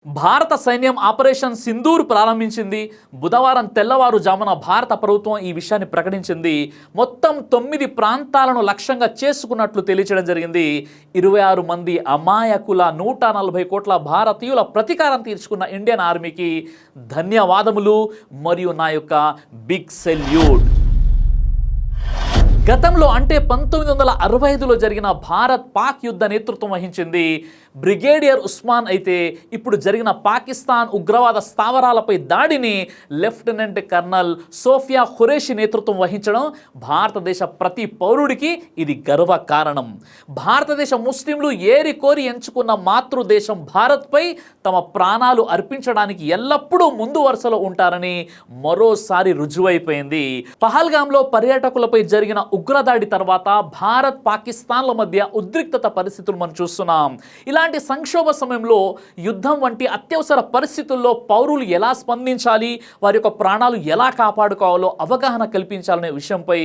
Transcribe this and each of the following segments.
భారత సైన్యం ఆపరేషన్ సింధూర్ ప్రారంభించింది. బుధవారం తెల్లవారుజామున భారత ప్రభుత్వం ఈ విషయాన్ని ప్రకటించింది. మొత్తం 9 ప్రాంతాలను లక్ష్యంగా చేసుకున్నట్లు తెలియజేయడం జరిగింది. 26 మంది అమాయకుల 140 కోట్ల భారతీయుల ప్రతీకారం తీర్చుకున్న ఇండియన్ ఆర్మీకి ధన్యవాదములు మరియు నా యొక్క బిగ్ సెల్యూట్. గతంలో అంటే 1965లో జరిగిన భారత్ పాక్ యుద్ధ నేతృత్వం వహించింది బ్రిగేడియర్ ఉస్మాన్ అయితే, ఇప్పుడు జరిగిన పాకిస్తాన్ ఉగ్రవాద స్థావరాలపై దాడిని లెఫ్టినెంట్ కర్నల్ సోఫియా ఖురేషి నేతృత్వం వహించడం భారతదేశ ప్రతి పౌరుడికి ఇది గర్వ కారణం. భారతదేశ ముస్లింలు ఏరి కోరి ఎంచుకున్న మాతృదేశం భారత్పై తమ ప్రాణాలు అర్పించడానికి ఎల్లప్పుడూ ముందు వరుసలో ఉంటారని మరోసారి రుజువైపోయింది. పహల్గాంలో పర్యాటకులపై జరిగిన ఉగ్రదాడి తర్వాత భారత్ పాకిస్తాన్ల మధ్య ఉద్రిక్తత పరిస్థితులు మనం చూస్తున్నాం. ఇలాంటి సంక్షోభ సమయంలో యుద్ధం వంటి అత్యవసర పరిస్థితుల్లో పౌరులు ఎలా స్పందించాలి, వారి యొక్క ప్రాణాలు ఎలా కాపాడుకోవాలో అవగాహన కల్పించాలనే విషయంపై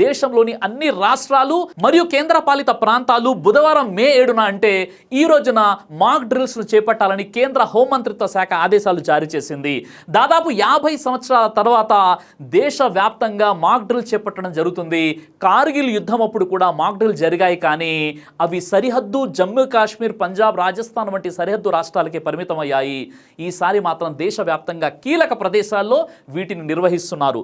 దేశంలోని అన్ని రాష్ట్రాలు మరియు కేంద్రపాలిత ప్రాంతాలు బుధవారం మే 7న అంటే ఈ రోజున మాక్ డ్రిల్స్ను చేపట్టాలని కేంద్ర హోంమంత్రిత్వ శాఖ ఆదేశాలు జారీ చేసింది. దాదాపు 50 సంవత్సరాల తర్వాత దేశవ్యాప్తంగా మాక్ డ్రిల్ చేపట్టడం జరుగుతుంది. కార్గిల్ యుద్ధం అప్పుడు కూడా మాక్ డ్రిల్ జరిగాయి, కానీ అవి సరిహద్దు జమ్మూ కాశ్మీర్, పంజాబ్, రాజస్థాన్ వంటి సరిహద్దు రాష్ట్రాలకే పరిమితమయ్యాయి. ఈసారి మాత్రం దేశవ్యాప్తంగా కీలక ప్రదేశాల్లో వీటిని నిర్వహిస్తున్నారు.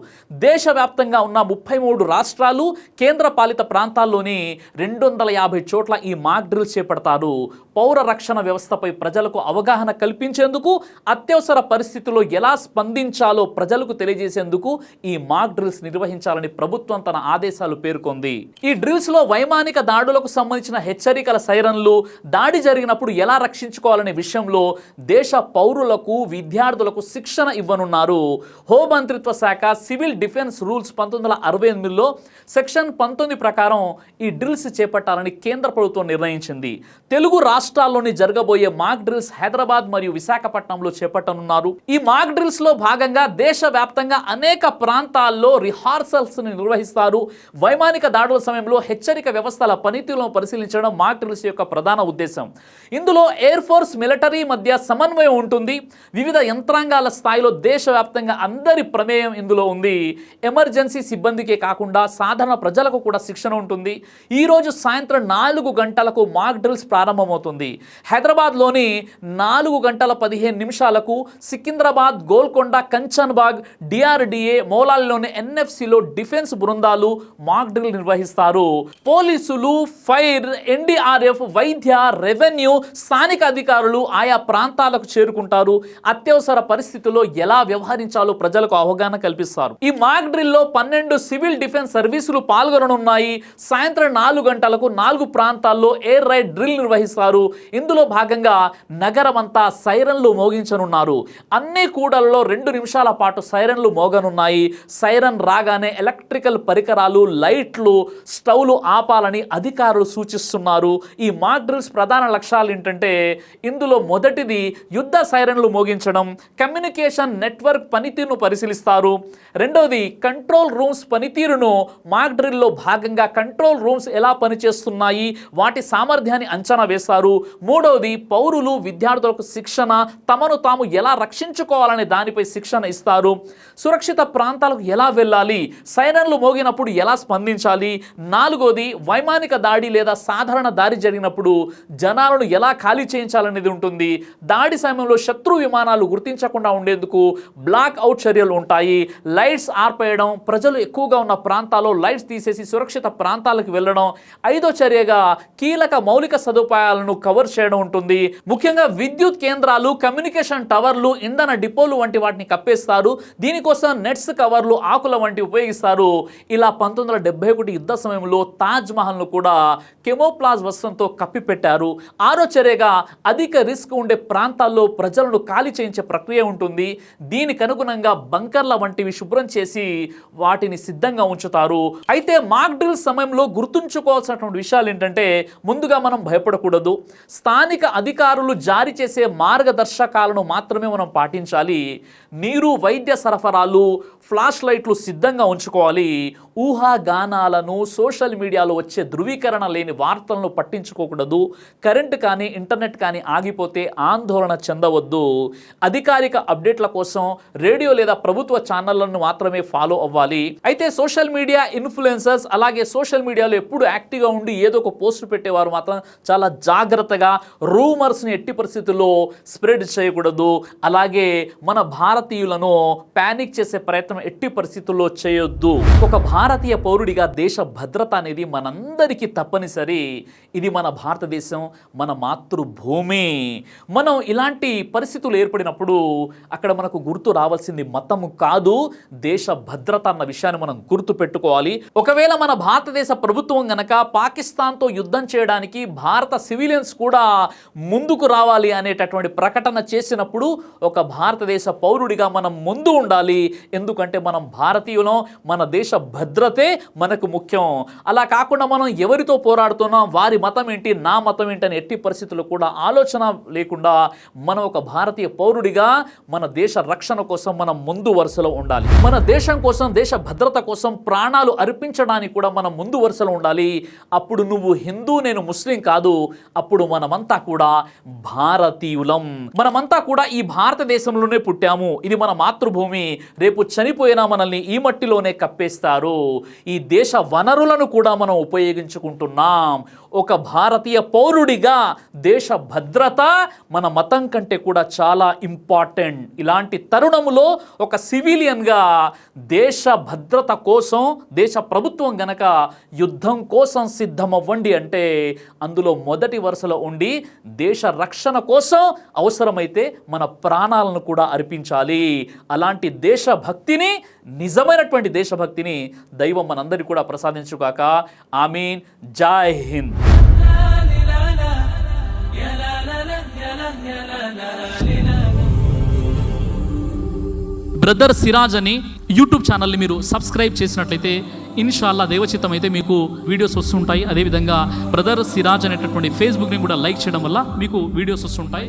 దేశవ్యాప్తంగా ఉన్న 33 రాష్ట్రాలు, కేంద్ర పాలిత ప్రాంతాల్లోని 250 చోట్ల ఈ మాక్ డ్రిల్స్ చేపడతారు. పౌర రక్షణ వ్యవస్థపై ప్రజలకు అవగాహన కల్పించేందుకు, అత్యవసర పరిస్థితుల్లో ఎలా స్పందించాలో ప్రజలకు తెలియజేసేందుకు ఈ మాక్ డ్రిల్స్ నిర్వహించాలని ప్రభుత్వం తన ఆదేశాలు పేర్కొంది. ఈ డ్రిల్స్ లో వైమానిక దాడులకు సంబంధించిన హెచ్చరికల సైరన్లు, దాడి జరిగినప్పుడు ఎలా రక్షించుకోవాలనే విషయంలో దేశ పౌరులకు, విద్యార్థులకు శిక్షణ ఇవ్వనున్నారు. హోంమంత్రిత్వ శాఖ సివిల్ డిఫెన్స్ రూల్స్ 1968లో సెక్షన్ 19 ప్రకారం ఈ డ్రిల్స్ చేపట్టాలని కేంద్ర ప్రభుత్వం నిర్ణయించింది. తెలుగు రాష్ట్రాల్లోని జరగబోయే మాక్ డ్రిల్స్ హైదరాబాద్ మరియు విశాఖపట్నంలో చేపట్టనున్నారు. ఈ మాక్ డ్రిల్స్ లో భాగంగా దేశవ్యాప్తంగా అనేక ప్రాంతాల్లో రిహార్సల్స్ ని నిర్వహిస్తారు. వైమానిక దాడుల సమయంలో హెచ్చరిక వ్యవస్థల పనితీరులను పరిశీలించడం మాక్ డ్రిల్స్ యొక్క ప్రధాన ఉద్దేశం. ఇందులో ఎయిర్ ఫోర్స్, మిలిటరీ మధ్య సమన్వయం ఉంటుంది. వివిధ యంత్రాంగాల స్థాయిలో దేశవ్యాప్తంగా అందరి ప్రమేయం ఇందులో ఉంది. ఎమర్జెన్సీ సిబ్బందికే కాకుండా సాధారణ ప్రజలకు కూడా శిక్షణ ఉంటుంది. ఈ రోజు సాయంత్రం 4 గంటలకు మాక్ డ్రిల్స్ ప్రారంభమవుతుంది. హైదరాబాద్లోని 4 గంటల 15 నిమిషాలకు సికింద్రాబాద్, గోల్కొండ, కంచన్బాగ్, డిఆర్డిఏ, మౌలాలిలోని ఎన్ఎఫ్సిలో డిఫెన్స్ బృందాలు మాక్ డ్రిల్ నిర్వహిస్తారు. పోలీసులు, ఫైర్, ఎన్డీఆర్ఎఫ్, వైద్య, రెవెన్యూ, స్థానిక అధికారులు ఆయా ప్రాంతాలకు చేరుకుంటారు. అత్యవసర పరిస్థితుల్లో ఎలా వ్యవహరించాలో ప్రజలకు అవగాహన కల్పిస్తారు. ఈ మాక్ డ్రిల్లో 12 సివిల్ డిఫెన్స్ సర్వీసులు పాల్గొననున్నాయి. సాయంత్రం 4 గంటలకు 4 ప్రాంతాల్లో ఎయిర్ రైడ్ డ్రిల్ నిర్వహిస్తారు. ఇందులో భాగంగా నగరమంతా సైరన్లు మోగించనున్నారు. అన్ని కూడలలో 2 నిమిషాల పాటు సైరన్లు మోగనున్నాయి. సైరన్ రాగానే ఎలక్ట్రికల్ పరికరాలు, లైట్లు, స్టవ్లు ఆపాలని అధికారులు సూచిస్తున్నారు. ఈ మాక్ డ్రిల్స్ ప్రధాన లక్ష్యాలు ఏంటంటే, ఇందులో మొదటిది యుద్ధ సైరన్లు మోగించడం, కమ్యూనికేషన్ నెట్వర్క్ పనితీరును పరిశీలిస్తారు. రెండవది కంట్రోల్ రూమ్స్ పనితీరును మాక్ డ్రిల్లో భాగంగా కంట్రోల్ రూమ్స్ ఎలా పనిచేస్తున్నాయి, వాటి సామర్థ్యాన్ని అంచనా వేస్తారు. మూడవది పౌరులు, విద్యార్థులకు శిక్షణ, తమను తాము ఎలా రక్షించుకోవాలనే దానిపై శిక్షణ ఇస్తారు. సురక్షిత ప్రాంతాలకు ఎలా వెళ్ళాలి, సైరన్లు మోగినప్పుడు ఎలా స్పందించాలి. నాలుగోది వైమానిక దాడి లేదా సాధారణ దాడి జరిగినప్పుడు జనాలను ఎలా ఖాళీ చేయించాలనేది ఉంటుంది. దాడి సమయంలో శత్రు విమానాలు గుర్తించకుండా ఉండేందుకు బ్లాక్ అవుట్ చర్యలు ఉంటాయి. లైట్స్ ఆర్పేయడం, ప్రజలు ఎక్కువగా ఉన్న ప్రాంతాల్లో లైట్స్ తీసేసి సురక్షిత ప్రాంతాలకు వెళ్ళడం. ఐదో చర్యగా కీలక మౌలిక సదుపాయాలను కవర్ చేయడం ఉంటుంది. ముఖ్యంగా విద్యుత్ కేంద్రాలు, కమ్యూనికేషన్ టవర్లు, ఇంధన డిపోలు వంటి వాటిని కప్పేస్తారు. దీనికోసం నెట్స్, కవర్లు, ఆకుల వంటి ఉపయోగిస్తారు. ఇలా 1971 యుద్ధ సమయంలో తాజ్ మహల్ను కూడా కెమోప్లాజ్ వస్త్రంతో కప్పిపెట్టారు. ఆరో చర్యగా అధిక రిస్క్ ఉండే ప్రాంతాల్లో ప్రజలను ఖాళీ చేయించే ప్రక్రియ ఉంటుంది. దీనికి అనుగుణంగా బంకర్ల వంటివి శుభ్రం చేసి వాటిని సిద్ధంగా ఉంచుతారు. అయితే మాక్ డ్రిల్ సమయంలో గుర్తుంచుకోవాల్సినటువంటి విషయాలు ఏంటంటే, ముందుగా మనం భయపడకూడదు. స్థానిక అధికారులు జారీ చేసే మార్గదర్శకాలను మాత్రమే మనం పాటించాలి. నీరు, వైద్య సరఫరాలు, ఫ్లాష్ లైట్లు సిద్ధంగా ఉంచుకోవాలి. ఊహా గానాలను, సోషల్ మీడియాలో వచ్చే ధృవీకరణ లేని వార్తలను పట్టించుకోకూడదు. కరెంట్ కానీ ఇంటర్నెట్ కానీ ఆగిపోతే ఆందోళన చెందవద్దు. అధికారిక అప్డేట్ల కోసం రేడియో లేదా ప్రభుత్వ ఛానళ్లను మాత్రమే ఫాలో అవ్వాలి. అయితే సోషల్ మీడియా ఇన్ఫ్లుయెన్సర్స్ అలాగే సోషల్ మీడియాలో ఎప్పుడు యాక్టివ్గా ఉండి ఏదో ఒక పోస్ట్ పెట్టేవారు మాత్రం చాలా జాగ్రత్తగా రూమర్స్ని ఎట్టి పరిస్థితుల్లో స్ప్రెడ్ చేయకూడదు. అలాగే మన భారతీయులను ప్యానిక్ చేసే ప్రయత్నం ఎట్టి పరిస్థితుల్లో చేయొద్దు. ఒక భారతీయ పౌరుడిగా దేశ భద్రత అనేది మనందరికీ తప్పనిసరి. ఇది మన భారతదేశం, మన మాతృభూమి. మనం ఇలాంటి పరిస్థితులు ఏర్పడినప్పుడు అక్కడ మనకు గుర్తు రావాల్సింది మతము కాదు, దేశ భద్రత అన్న విషయాన్ని మనం గుర్తు పెట్టుకోవాలి. ఒకవేళ మన భారతదేశ ప్రభుత్వం గనక పాకిస్తాన్తో యుద్ధం చేయడానికి భారత సివిలియన్స్ కూడా ముందుకు రావాలి అనేటటువంటి ప్రకటన చేసినప్పుడు ఒక భారతదేశ పౌరుడిగా మనం ముందు ఉండాలి. ఎందుకంటే మనం భారతీయులం, మన దేశ భద్రతే మనకు ముఖ్యం. అలా కాకుండా మనం ఎవరితో పోరాడుతున్నాం, వారి మతం ఏంటి, నా మతం ఏంటి అని ఎట్టి పరిస్థితుల్లో కూడా ఆలోచన లేకుండా మనం ఒక భారతీయ పౌరుడిగా మన దేశ రక్షణ కోసం మనం ముందు వరుసలో ఉండాలి. మన దేశం కోసం, దేశ భద్రత కోసం ప్రాణాలు అర్పించడానికి కూడా మనం ముందు వరుసలో ఉండాలి. అప్పుడు నువ్వు హిందూ, నేను ముస్లిం కాదు. అప్పుడు మనమంతా కూడా భారతీయులం. మనమంతా కూడా ఈ భారతదేశంలోనే పుట్టాము. ఇది మన మాతృభూమి. రేపు చనిపోయినా మనల్ని ఈ మట్టిలోనే కప్పేస్తారు. ఈ దేశ వనరులను కూడా మనం ఉపయోగించుకుంటున్నాం. ఒక భారతీయ పౌరుడిగా దేశ భద్రత మన మతం కంటే కూడా చాలా ఇంపార్టెంట్. ఇలాంటి తరుణములో ఒక సివిలియన్గా దేశ భద్రత కోసం దేశ ప్రభుత్వం గనక యుద్ధం కోసం సిద్ధమవ్వండి అంటే అందులో మొదటి వరుసలో ఉండి దేశ రక్షణ కోసం అవసరమైతే మన ప్రాణాలను కూడా అర్పించాలి. అలాంటి దేశభక్తిని, నిజమైనటువంటి దేశభక్తిని దైవం మనందరికీ కూడా ప్రసాదించుగాక. ఆమీన్. జై హింద్. బ్రదర్ సిరాజ్ అని యూట్యూబ్ ఛానల్ని మీరు సబ్స్క్రైబ్ చేసినట్లయితే ఇన్షాల్లా దేవచిత్తం అయితే మీకు వీడియోస్ వస్తుంటాయి. అదేవిధంగా బ్రదర్ సిరాజ్ అనేటటువంటి ఫేస్బుక్ని కూడా లైక్ చేయడం వల్ల మీకు వీడియోస్ వస్తుంటాయి.